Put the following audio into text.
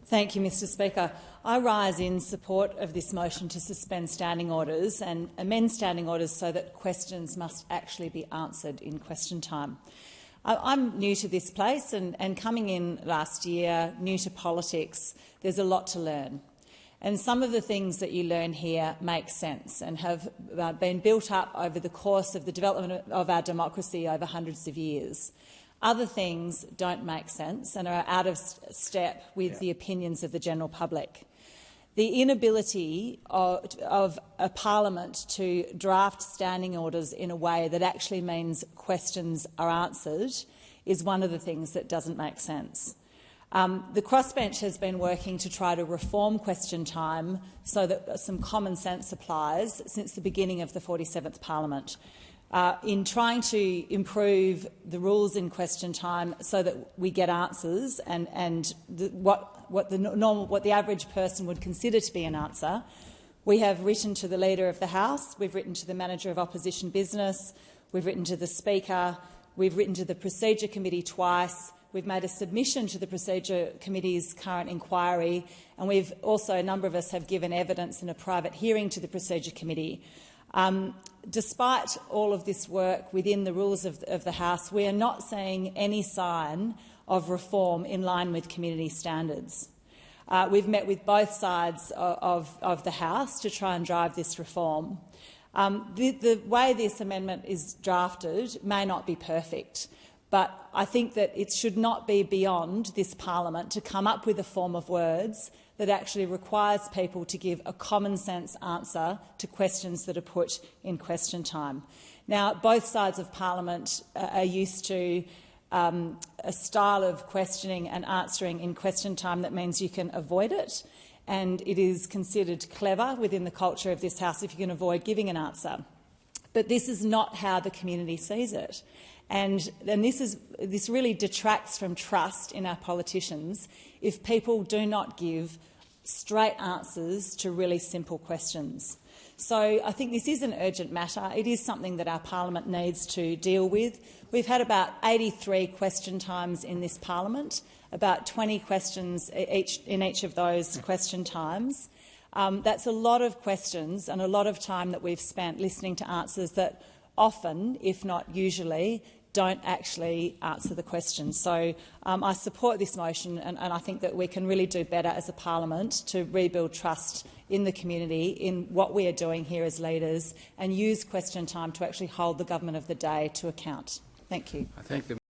Thank you, Mr Speaker. I rise in support of this motion to suspend standing orders and amend standing orders so that questions must actually be answered in question time. I'm new to this place and coming in last year, new to politics, there's a lot to learn. And some of the things that you learn here make sense and have been built up over the course of the development of our democracy over hundreds of years. Other things don't make sense and are out of step with the opinions of the general public. The inability of a parliament to draft standing orders in a way that actually means questions are answered is one of the things that doesn't make sense. The crossbench has been working to try to reform question time so that some common sense applies since the beginning of the 47th Parliament. In trying to improve the rules in question time so that we get answers and what the average person would consider to be an answer, we have written to the Leader of the House, we've written to the Manager of Opposition Business, we've written to the Speaker, we've written to the Procedure Committee twice, we've made a submission to the Procedure Committee's current inquiry, and we've also, a number of us have given evidence in a private hearing to the Procedure Committee. Despite all of this work within the rules of the House, we are not seeing any sign of reform in line with community standards. We've met with both sides of the House to try and drive this reform. The way this amendment is drafted may not be perfect, but I think that it should not be beyond this parliament to come up with a form of words that actually requires people to give a common-sense answer to questions that are put in question time. Now, both sides of parliament are used to a style of questioning and answering in question time that means you can avoid it, and it is considered clever within the culture of this House if you can avoid giving an answer. But this is not how the community sees it. And this really detracts from trust in our politicians if people do not give straight answers to really simple questions. So I think this is an urgent matter. It is something that our parliament needs to deal with. We've had about 83 question times in this parliament, about 20 questions in each of those question times. That's a lot of questions and a lot of time that we've spent listening to answers that often, if not usually, don't actually answer the question. So I support this motion and I think that we can really do better as a parliament to rebuild trust in the community in what we are doing here as leaders and use question time to actually hold the government of the day to account. Thank you. I thank the